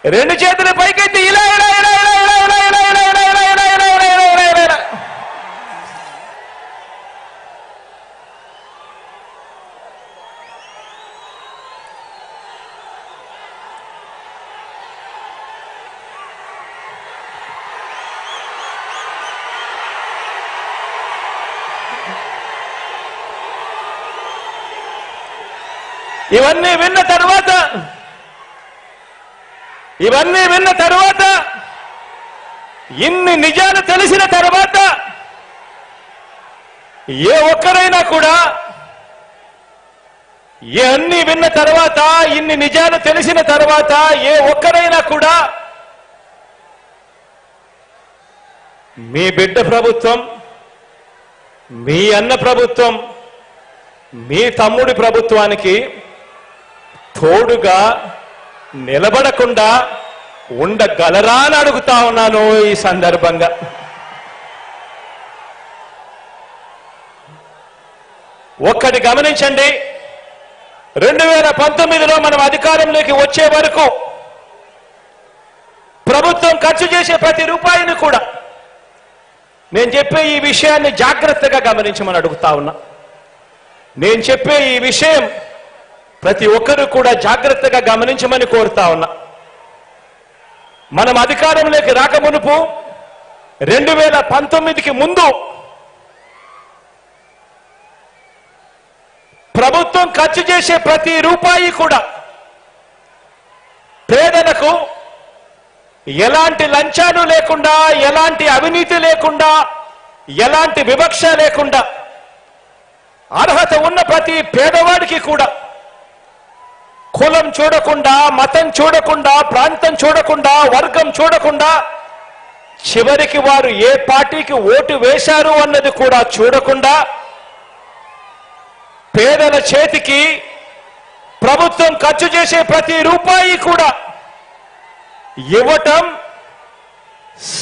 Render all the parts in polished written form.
రెండు చేతుల పైకెత్తి ఇలా ఇలా ఇలా ఇలా ఇలా ఇలా ఇలా ఇలా ఇలా ఇలా ఇలా ఇలా ఇలా ఇలా ఇలా. ఇవన్నీ విన్న తరువాత ఇన్ని నిజాలు తెలిసిన తరువాత ఏ ఒక్కరైనా కూడా ఇవన్నీ విన్న తరువాత ఇన్ని నిజాలు తెలిసిన తరువాత ఏ ఒక్కరైనా కూడా మీ బిడ్డ ప్రభుత్వం, మీ అన్న ప్రభుత్వం, మీ తమ్ముడి ప్రభుత్వానికి తోడుగా నిలబడకుండా ఉండగలరా అని అడుగుతా ఉన్నాను ఈ సందర్భంగా. ఒక్కటి గమనించండి, 2019లో మనం అధికారంలోకి వచ్చే వరకు ప్రభుత్వం ఖర్చు చేసే ప్రతి రూపాయిని కూడా నేను చెప్పే ఈ విషయాన్ని జాగ్రత్తగా గమనించమని అడుగుతా ఉన్నా. నేను చెప్పే ఈ విషయం ప్రతి ఒక్కరూ కూడా జాగ్రత్తగా గమనించమని కోరుతా ఉన్నా. మనం అధికారంలోకి రాకమునుపు 2019కి ముందు ప్రభుత్వం ఖర్చు చేసే ప్రతి రూపాయి కూడా పేదలకు ఎలాంటి లంచాలు లేకుండా, ఎలాంటి అవినీతి లేకుండా, ఎలాంటి వివక్ష లేకుండా అర్హత ఉన్న ప్రతి పేదవాడికి కూడా కులం చూడకుండా, మతం చూడకుండా, ప్రాంతం చూడకుండా, వర్గం చూడకుండా, చివరికి వారు ఏ పార్టీకి ఓటు వేశారు అన్నది కూడా చూడకుండా పేదల చేతికి ప్రభుత్వం ఖర్చు చేసే ప్రతి రూపాయి కూడా ఇవ్వటం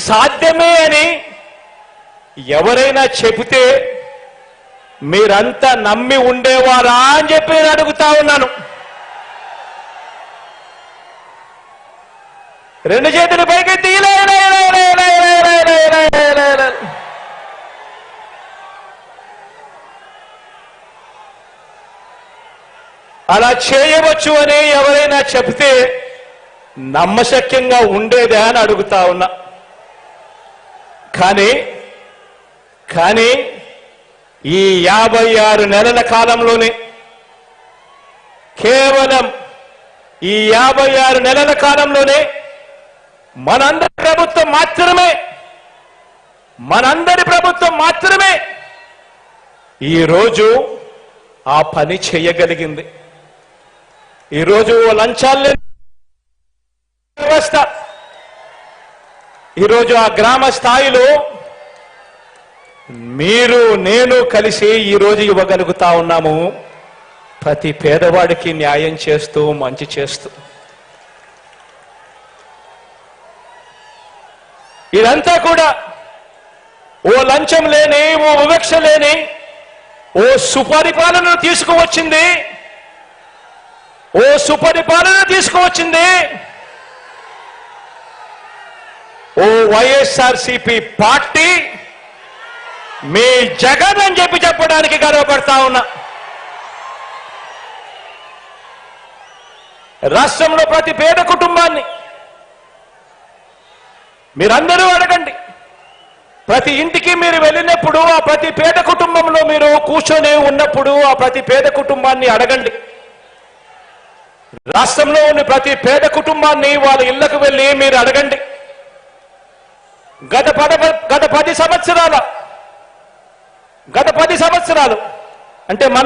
సాధ్యమే అని ఎవరైనా చెబితే మీరంతా నమ్మి ఉండేవారా అని చెప్పి నేను అడుగుతా ఉన్నాను. రెండు చేతులు పైకెత్తి ఇలా ఇలా ఇలా ఇలా ఇలా ఇలా ఇలా ఇలా ఇలా ఇలా. అలా చేయవచ్చు అని ఎవరైనా చెబితే నమ్మశక్యంగా ఉండేదా అని అడుగుతా ఉన్నా. కానీ ఈ 56 నెలల కాలంలోనే, కేవలం ఈ 56 నెలల కాలంలోనే మనందరి ప్రభుత్వం మాత్రమే ఈరోజు ఆ పని చేయగలిగింది. ఈరోజు లంచాలు వ్యవస్థ ఈరోజు ఆ గ్రామ స్థాయిలో మీరు నేను కలిసి ఈరోజు ఇవ్వగలుగుతా ఉన్నాము. ప్రతి పేదవాడికి న్యాయం చేస్తూ, మంచి చేస్తూ. ఇదంతా కూడా ఓ లంచం లేని, ఓ వివక్ష లేని, ఓ సుపరిపాలన తీసుకువచ్చింది. ఓ వైఎస్ఆర్సీపీ పార్టీ, మీ జగన్ అని చెప్పడానికి గర్వపడతా ఉన్నా. రాష్ట్రంలో ప్రతి పేద కుటుంబాన్ని మీరందరూ అడగండి. ప్రతి ఇంటికి మీరు వెళ్ళినప్పుడు, ఆ ప్రతి పేద కుటుంబంలో మీరు కూర్చొని ఉన్నప్పుడు ఆ ప్రతి పేద కుటుంబాన్ని అడగండి. రాష్ట్రంలో ఉన్న ప్రతి పేద కుటుంబాన్ని వాళ్ళ ఇళ్లకు వెళ్ళి మీరు అడగండి. గత 10 సంవత్సరాలు అంటే మన